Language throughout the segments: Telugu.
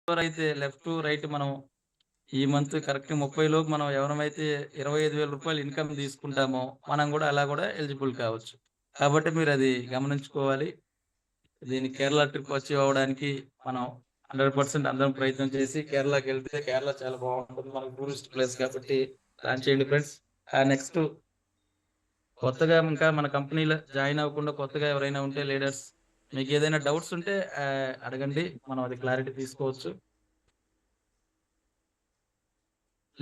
ఎవరైతే లెఫ్ట్, రైట్ మనం ఈ మంత్ కరెక్ట్ 30 లోపు మనం ఎవరమైతే రూ. 25,000 ఇన్‌కమ్ తీసుకుంటామో, మనం గూడా అలా గూడా ఎలిజిబుల్ కావచ్చు. కాబట్టి మీరది గమనించుకోవాలి. దీన్ని కేరళ ట్రిప్ అచీవ్ అవ్వడానికి మనం 100% అందరం ప్రయత్నం చేసి కేరళకెళ్తే కేరళ చాలా బావుంటుంది. మనకు టూరిస్ట్ ప్లేస్ కాబట్టి ప్లాన్ చేయండి ఫ్రెండ్స్. నెక్స్ట్ కొత్తగా ఇంకా మన కంపెనీలో జాయిన్ అవ్వకుండా కొత్తగా ఎవరైనా ఉంటే లీడర్స్ మీకేదైనా డౌట్స్ ఉంటే అడగండి. మనం అది క్లారిటీ తీసుకోవచ్చు.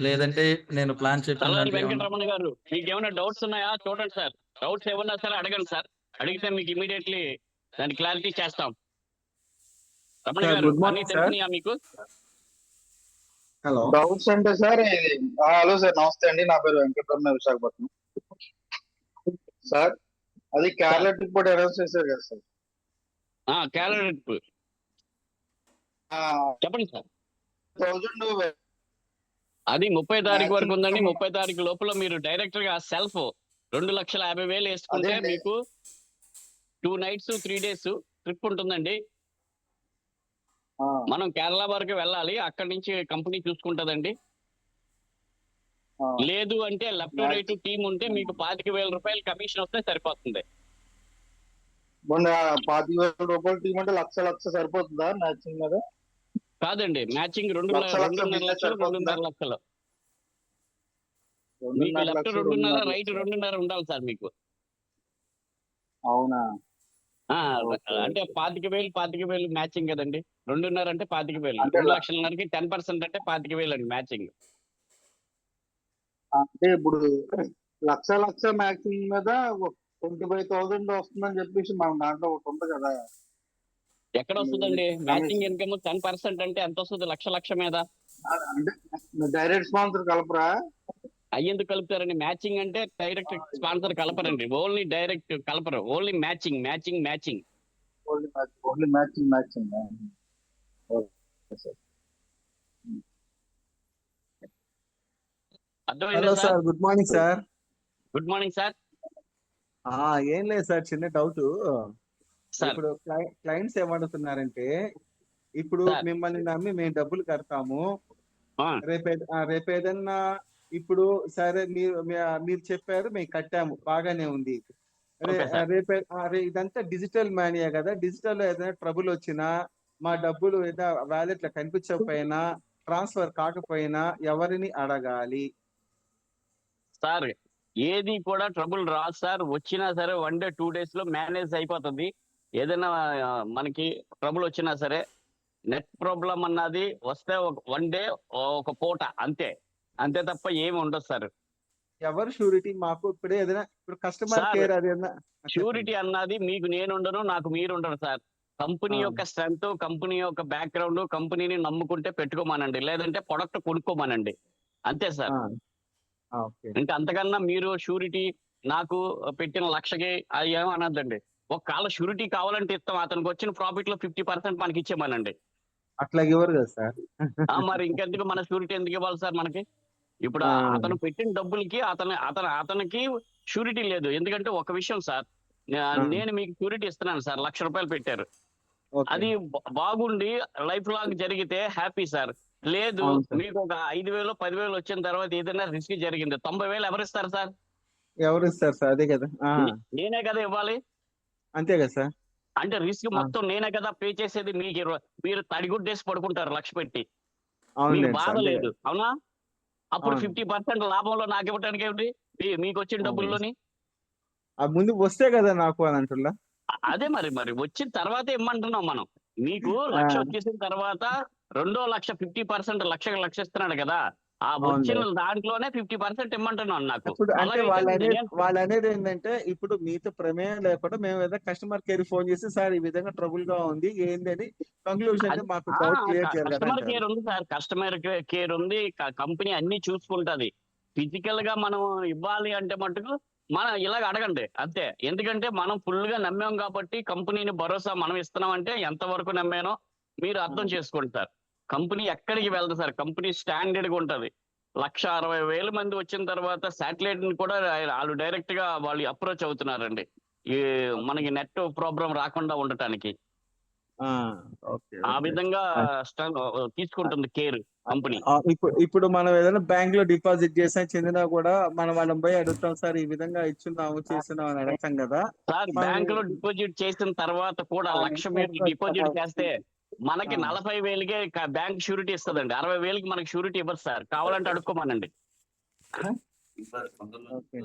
లేదంటే నేను ప్లాన్ చెప్పిన తలవారి దాంట్లో ఏమన్నా వెంకటరమణ గారు, మీకేమైనా డౌట్స్ ఉన్నాయా చూడండి సార్. డౌట్స్ ఏమన్నా సరే అడగండి సార్. అడిగితే మీకు ఇమీడియట్లీ దాని క్లారిటీ చేస్తాం. రమణ సార్ గారు గుడ్ అన్ని మార్నింగ్ సార్. తెలిసినాయా మీకు? హలో డౌట్స్ అంటే సార్ ఇది హలో సార్, నమస్తే అండి. నా పేరు వెంకటరమణ, విశాఖపట్నం. సార్ అది కేరళ ట్రిప్ కూడా అనౌన్స్ చేశారు కదా సార్. కేరళ ట్రిప్ చెప్పండి సార్. 1000 అది 30 తారీఖు వరకు ఉందండి. 30 తారీఖు లోపల మీరు డైరెక్ట్ గా సెల్ఫ్ 2,50,000 వేసుకుంటే అదేండి. మీకు 2 nights 3 days ట్రిప్ ఉంటుందండి. మనం కేరళ వరకు వెళ్ళాలి. అక్కడి నుంచి కంపెనీ చూసుకుంటదండి. లేదు అంటే లెఫ్ట్ రైట్ టీం ఉంటే మీకు 25,000 కమిషన్ వస్తే సరిపోతుంది. మొన్న 25,000 టీం అంటే లక్ష సరిపోతుందా మ్యాచింగ్ మీద? కాదండి, మ్యాచింగ్ లక్ష 2.5 బిజినెస్ లక్షలు, సరిపోతుందా? 2.5 లక్షలు. మీకు 2.5 లెఫ్ట్ లక్షలు, 2.5 2.5 రైట్ లక్షలు. 2.5 ఉండాలి సార్ మీకు. అవునా? ఓకే, అంటే ఓకే. 25,000 మ్యాచింగ్ కదండి. 2.5 అంటే 25,000, అంటే 2,00,000కి 10% అంటే 25,000 అండి మ్యాచింగ్. అంటే ఇప్పుడు లక్ష మ్యాచింగ్ మీద 25,000 వస్తుందని చెప్పేసి మన దాంట్లో ఒకటి ఉంది కదా. ఎక్కడ వస్తుందండి మ్యాచింగ్ ఇన్కమ్? 10% అంటే ఎంత వస్తుంది? లక్ష మీద. అంటే డైరెక్ట్ స్పాన్సర్ కలపరా? అయ్యేందుకు కలుపుతారండి? మ్యాచింగ్ అంటే డైరెక్ట్ స్పాన్సర్ కలపరండి. ఓన్లీ డైరెక్ట్ కలపరు. Only matching. Only matching. Okay sir. అర్థమైందా hello sir? Sir good morning sir. Good morning sir. ఏం లేదు సార్, చిన్న డౌట్. సార్ ఇప్పుడు క్లయింట్స్ ఏమడుగుతున్నారంటే, ఇప్పుడు సార్. మిమ్మల్ని నమ్మి మేము డబ్బులు కడతాము, ఆ, రేపు ఏదన్నా ఇప్పుడు సరే మీరు చెప్పారు, మేము కట్టాము, బాగానే ఉంది. Okay sir. ఇదంతా డిజిటల్ మానియా కదా. డిజిటల్ లో ఏదైనా ట్రబుల్ వచ్చినా, మా డబ్బులు ఏదైనా వ్యాలెట్ లో కనిపించకపోయినా, ట్రాన్స్ఫర్ కాకపోయినా ఎవరిని అడగాలి? సార్ ఏది కూడా ట్రబుల్ రాదు సార్. వచ్చినా సరే 1 day 2 days లో మేనేజ్ అయిపోతుంది. ఏదైనా మనకి ట్రబుల్ వచ్చినా సరే నెట్ ప్రాబ్లం అన్నది వస్తే 1 day ఒక పూట అంతే తప్ప ఏమి ఉండదు సార్. ఎవరు షూరిటీ మాకు? ఇప్పుడు ఏదైనా ఇప్పుడు కస్టమర్ సార్, కేర్ అదేనా? షూరిటీ అన్నది మీకు నేనుండను, నాకు మీరు ఉండరు సార్. కంపెనీ యొక్క స్ట్రెంత్, కంపెనీ యొక్క బ్యాక్గ్రౌండ్, కంపెనీని నమ్ముకుంటే పెట్టుకోమానండి, లేదంటే ప్రొడక్ట్ కొనుక్కోమానండి. అంతే సార్. ఓకే. ఇంకా అంతకన్నా మీరు షూరిటీ నాకు పెట్టిన లక్షకి అది ఏమనద్దండి. ఒకవేళ షూరిటీ కావాలంటే ఇస్తాం. అతనికి వచ్చిన ప్రాఫిట్ లో 50% మనకి ఇచ్చేమనండి. అట్లా ఇవ్వరు కదా సార్. మరి ఇంకెందుకు మన షూరిటీ ఎందుకు ఇవ్వాలి సార్ మనకి? ఇప్పుడు అతను పెట్టిన డబ్బులకి అతనికి షూరిటీ లేదు. ఎందుకంటే ఒక విషయం సార్, నేను మీకు షూరిటీ ఇస్తున్నాను సార్. ₹1,00,000 పెట్టారు. అది బాగుండి లైఫ్ లాంగ్ జరిగితే హ్యాపీ సార్. లేదు మీకు ఒక 5,000 10,000 వచ్చిన తర్వాత ఏదైనా రిస్క్ జరిగింది, 90,000 ఎవరిస్తారు సార్? ఎవరు ఇస్తారు సార్? అదే కదా. నేనే కదా ఇవ్వాలి. అంతే కదా సార్. అంటే రిస్క్ మొత్తం నేనే కదా పే చేసేది. మీరు తడిగుడ్డేసి పడుకుంటారు 1,00,000 పెట్టి. మీకు బాధ లేదు, అవునా? అప్పుడు 50% లాభంలో నాకు ఇవ్వటానికి ఏమిటి? మీకు వచ్చిన డబ్బుల్లోని ముందు వస్తే కదా నాకు అని అంటున్నా. అదే మరి వచ్చిన తర్వాత ఇమ్మంటున్నాం మనం. మీకు 1,00,000 వచ్చేసిన తర్వాత రెండో 1,00,000 50% లక్ష ఇస్తున్నాడు కదా. ఆ వచ్చిన దాంట్లోనే 50% ఇమ్మంటున్నాను నాకు. ఇప్పుడు అంటే వాళ్ళు అనేది ఏంటంటే, ఇప్పుడు మీతో ప్రమేయం లేకుండా మేము ఏదైనా కస్టమర్ కేర్ ఫోన్ చేసి, సార్ ఈ విధంగా ట్రబుల్ గా ఉంది ఏంది అని కంక్లూజన్ మాకు డౌట్ క్లియర్ చేయాలి కదా. కస్టమర్ కేర్ ఉంది సార్. కస్టమర్ కేర్ ఉంది. కంపెనీ అన్ని చూసుకుంటది. ఫిజికల్ గా మనం ఇవ్వాలి అంటే మటుకు మనం ఇలాగ అడగండి అంతే. ఎందుకంటే మనం ఫుల్ గా నమ్మాం కాబట్టి కంపెనీని భరోసా మనం ఇస్తున్నాం. అంటే ఎంతవరకు నమ్మానో మీరు అర్థం చేసుకోండి సార్. కంపెనీ ఎక్కడికి వెళ్దు సార్. కంపెనీ స్టాండర్డ్ గా ఉంటది. 1,60,000 మంది వచ్చిన తర్వాత శాటిలైట్ ని కూడా వాళ్ళు డైరెక్ట్ గా వాళ్ళు అప్రోచ్ అవుతున్నారండి, ఈ మనకి నెట్ ప్రాబ్లం రాకుండా ఉండటానికి. ఆ, ఓకే ఆ ఓకే. విధంగా ఆ, తీసుకుంటుంది కేర్ కంపెనీ. ఇప్పుడు మనం ఏదైనా బ్యాంక్ లో డిపాజిట్ చేసినా చెందినా కూడా మనం వాళ్ళని పోయి అడుగుతాం, సార్ ఈ విధంగా ఇచ్చున్నాము చేస్తున్నాము అని అడగతాం కదా. సార్ మనం బ్యాంక్ లో డిపాజిట్ చేసిన తర్వాత కూడా 1,00,000 మీరు డిపాజిట్ చేస్తే మనకి 40,000కే బ్యాంక్ షూరిటీ ఇస్తుందండి. 60,000కి మనకి షూరిటీ ఇవ్వదు సార్. కావాలంటే అడుక్కోమనండి. ఓకే.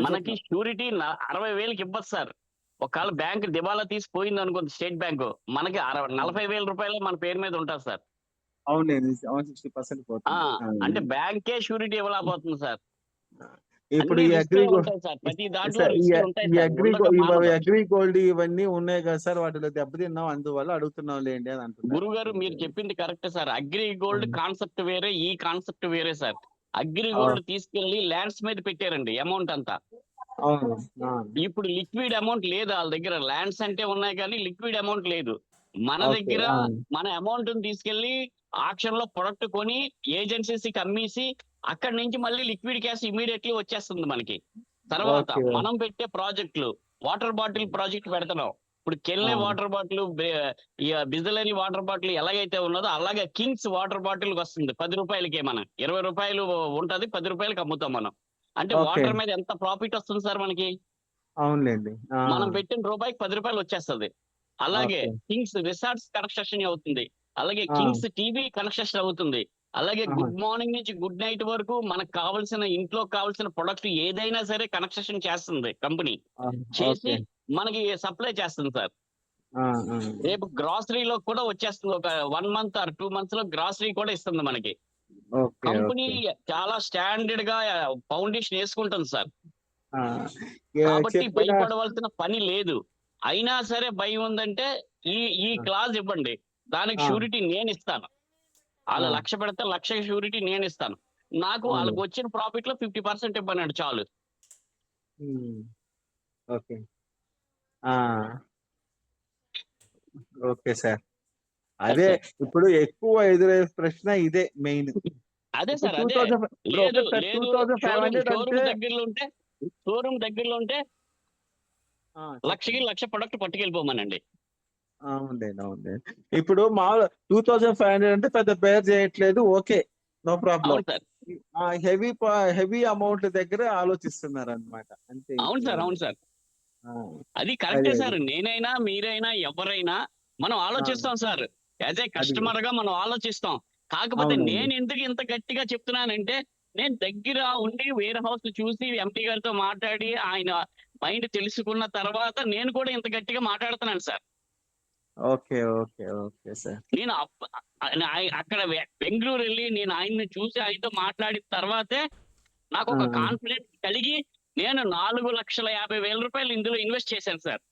మనకి షూరిటీ 60,000కి ఇవ్వదు సార్. ఒకవేళ బ్యాంక్ దివాలా తీసిపోయింది అనుకోండి, స్టేట్ బ్యాంక్, మనకి 40,000 రూపాయలు మన పేరు మీద ఉంటుంది సార్. అవునండి, 60% పోతుంది. అంటే బ్యాంకే షూరిటీ ఇవ్వలేకపోతుంది సార్. ఇప్పుడు అన్ని ఈ అగ్రి రిస్కులు ఉంటాయి సార్. ప్రతి దాంట్లో సార్, రిస్కులు ఉంటాయి సార్. ఉండక మానదు. అగ్రి గోల్డ్ ఇవన్నీ ఉన్నాయి కదా సార్, వాటిలో దెబ్బతిన్నాం అందువల్ల అడుగుతున్నాం లేండి అని అంటున్నారు. గురువు గారు మీరు చెప్పింది correct sir. Agri gold concept వేరే, ఈ కాన్సెప్ట్ వేరే సార్. అగ్రి గోల్డ్ తీసుకెళ్లి ల్యాండ్స్ మీద పెట్టారండి అమౌంట్ అంతా. అవును. ఇప్పుడు లిక్విడ్ అమౌంట్ లేదు వాళ్ళ దగ్గర. ల్యాండ్స్ అంటే ఉన్నాయి కానీ లిక్విడ్ అమౌంట్ లేదు. మన ఓకే. దగ్గర మన అమౌంట్ తీసుకెళ్లి ఆక్షన్ లో ప్రొడక్ట్ కొని ఏజెన్సీస్ కి అమ్మేసి అక్కడి నుంచి మళ్ళీ లిక్విడ్ క్యాష్ ఇమీడియట్లీ వచ్చేస్తుంది మనకి. తర్వాత ఓకే. మనం పెట్టే ప్రాజెక్టులు, వాటర్ బాటిల్ ప్రాజెక్ట్ పెడుతున్నాం. ఇప్పుడు కెల్లే వాటర్ బాటిల్, బిజలరీ వాటర్ బాటిల్ ఎలాగైతే ఉన్నదో అలాగే కింగ్స్ వాటర్ బాటిల్ వస్తుంది 10 రూపాయలకే. మనం 20 రూపాయలు ఉంటది, 10 రూపాయలకి అమ్ముతాం మనం. అంటే ఓకే. వాటర్ మీద ఎంత ప్రాఫిట్ వస్తుంది సార్ మనకి. అవునులేండి. మనం పెట్టిన రూపాయికి 10 రూపాయలు వచ్చేస్తుంది. అలాగే ఓకే. కింగ్స్ రిసార్ట్స్ కన్స్ట్రక్షన్ అవుతుంది. అలాగే ఆ. కింగ్స్ టీవీ కన్స్ట్రక్షన్ అవుతుంది. అలాగే ఆహా. గుడ్ మార్నింగ్ నుంచి గుడ్ నైట్ వరకు మనకు కావాల్సిన, ఇంట్లో కావాల్సిన ప్రొడక్ట్ ఏదైనా సరే కన్స్ట్రక్షన్ చేస్తుంది కంపెనీ. చేసి ఓకే. మనకి సప్లై చేస్తుంది సార్. ఆ, ఆ. రేపు గ్రాసరీలో కూడా వచ్చేస్తుంది. ఒక 1 మంత్ ఆర్ 2 మంత్స్ లో గ్రాసరీ కూడా ఇస్తుంది మనకి. ఓకే. Company okay. చాలా స్టాండర్డ్ గా ఫౌండేషన్ వేసుకుంటుంది సార్. ఆ, కాబట్టి చెప్పిన భయపడవలసిన పని లేదు. అయినా సరే భయం ఉందంటే ఈ క్లాజ్ ఇవ్వండి. దానికి ఆ. షూరిటీ నేను ఇస్తాను. వాళ్ళు ఆ. 1,00,000 పెడితే 1,00,000 షూరిటీ నేను ఇస్తాను. నాకు అవును. వాళ్ళకి వచ్చిన ప్రాఫిట్ లో 50% ఇవ్వనండి చాలు. ఓకే. ఆ, ఓకే సార్. అదే సార్. ఇప్పుడు ఎక్కువ ఎదురయ్యే ప్రశ్న ఇదే మెయిన్. అదే ఇప్పుడు సార్. అదే 2000 ఇప్పుడు లేదు ఒకసారి లేదు 2500 అంటే షోరూమ్ దగ్గరలో ఉంటే ఆ, 1,00,000కి 1,00,000 ప్రొడక్ట్ పట్టుకెళ్ళిపోమనండి. అవునండి, అవునండి. ఇప్పుడు మామూలు 2500 అంటే పెద్ద బేర్ చేయట్లేదు, ఓకే, నో ప్రాబ్లం. అవును సార్. హెవీ అమౌంట్ దగ్గర ఆలోచిస్తున్నారు అనమాట, అంతే. అవును సార్. ఇంకేం అవును లేదు. సార్. ఆ, అది అదే కరెక్టే అదే. సార్. నేనైనా, మీరైనా, ఎవరైనా మనం ఆలోచిస్తాం సార్. యాజ్ ఏ అది కస్టమర్ గా మనం ఆలోచిస్తాం. కాకపోతే అవునండి. నేను ఎందుకు ఇంత గట్టిగా చెప్తున్నానంటే, నేను దగ్గర ఉండి వేర్ హౌస్ చూసి ఎంపీ గారితో మాట్లాడి ఆయన మైండ్ తెలుసుకున్న తర్వాత నేను కూడా ఇంత గట్టిగా మాట్లాడుతున్నాను sir. Okay. Okay. Okay sir. నేను అక్కడ బెంగళూరు వెళ్ళి నేను ఆయన్ని చూసి ఆయనతో మాట్లాడిన తర్వాతే నాకు ఒక ఆ, కాన్ఫిడెన్స్ కలిగి నేను 4,50,000 రూపాయలు ఇందులో ఇన్వెస్ట్ చేశాను సార్.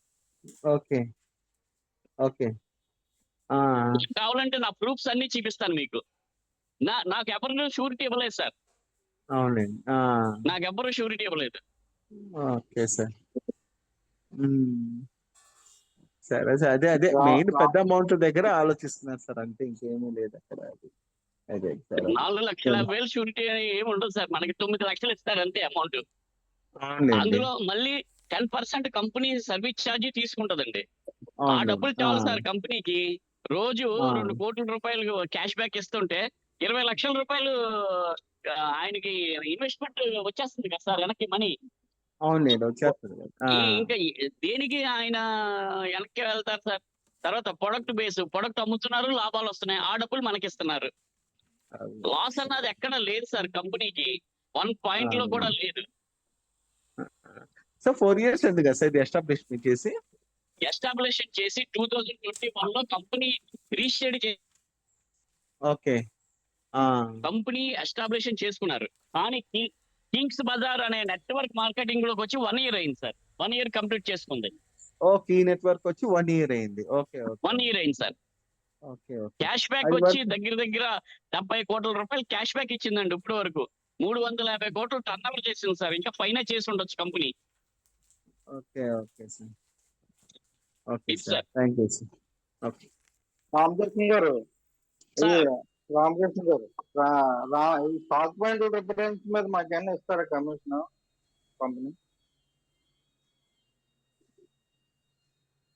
ఓకే. ఓకే. ఆ, మీకు కావాలంటే నా ప్రూఫ్స్ అన్ని చూపిస్తాను మీకు. నాకు ఎవరు షూరిటీ ఇవ్వలేదు సార్. అవునండి. నాకు ఎవరు షూరిటీ ఇవ్వలేదు. Okay sir. సరే సార్, అదే అదే మెయిన్ పెద్ద అమౌంట్ దగ్గర ఆలోచిస్తున్నారు సార్, అంటే ఇంకేమీ లేదు అక్కడ. అదే సార్. 4,50,000 షూరిటీ ఏమి ఉండదు సార్. మనకి 9 లక్షలు ఇస్తారు అంతే అమౌంట్. అవునండి. అందులో మళ్ళీ 10% కంపెనీ సర్వీస్ ఛార్జీ తీసుకుంటదండి. ఆ అవునండి. డబ్బులు చాలు సార్ కంపెనీకి. రోజు ఆ. 2 కోట్ల రూపాయలు క్యాష్ బ్యాక్ ఇస్తుంటే 20 లక్షల రూపాయలు ఆయనకి ఇన్వెస్ట్మెంట్ వచ్చేస్తుంది కదా సార్ వెనక్కి మనీ. అవునండి, వచ్చేస్తుంది కదా. ఇంకా దేనికి ఆయన వెనక్కి వెళ్తారు సార్. తర్వాత ప్రొడక్ట్ అమ్ముతున్నారు, లాభాలు వస్తున్నాయి, ఆ డబ్బులు మనకిస్తున్నారు. లాస్ అన్నది ఎక్కడ లేదు సార్ కంపెనీకి. 1 పాయింట్ లో కూడా లేదు. సో 4 years ఉంది కదా సార్ ఇది ఎస్టాబ్లిష్మెంట్ చేసి. ఎస్టాబ్లిష్ చేసి 2021 లో company registered okay. Company establish చేసుకున్నారు. కానీ కింగ్స్ బజార్ అనే నెట్వర్క్ మార్కెటింగ్ లోకి వచ్చి 1 year అయింది సార్. 1 year కంప్లీట్ చేసుకుంది. ఓకే, ఈ నెట్వర్క్ వచ్చి 1 year అయింది. ఓకే. 1 year అయింది సార్. ఓకే. క్యాష్ బ్యాక్ అది వచ్చి వరకు. దగ్గర 70 కోట్ల రూపాయలు క్యాష్ బ్యాక్ ఇచ్చిందండి ఇప్పటి వరకు. 350 కోట్లు టర్న్ ఓవర్ చేసింది సార్. ఇంకా పైన చేసి ఉండొచ్చు company. Okay. Okay sir. Okay ఇది sir, sir. Thank you sir. Okay. Ramakrishna garu, ఇది సార్ రామకృష్ణ గారు, ఈ స్టాక్ పాయింట్ రిఫరెన్స్ మీద మాకేమైనా ఇస్తారా కమిషన్ కంపెనీ?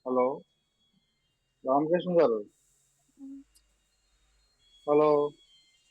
హలో. రామకృష్ణ గారు హలో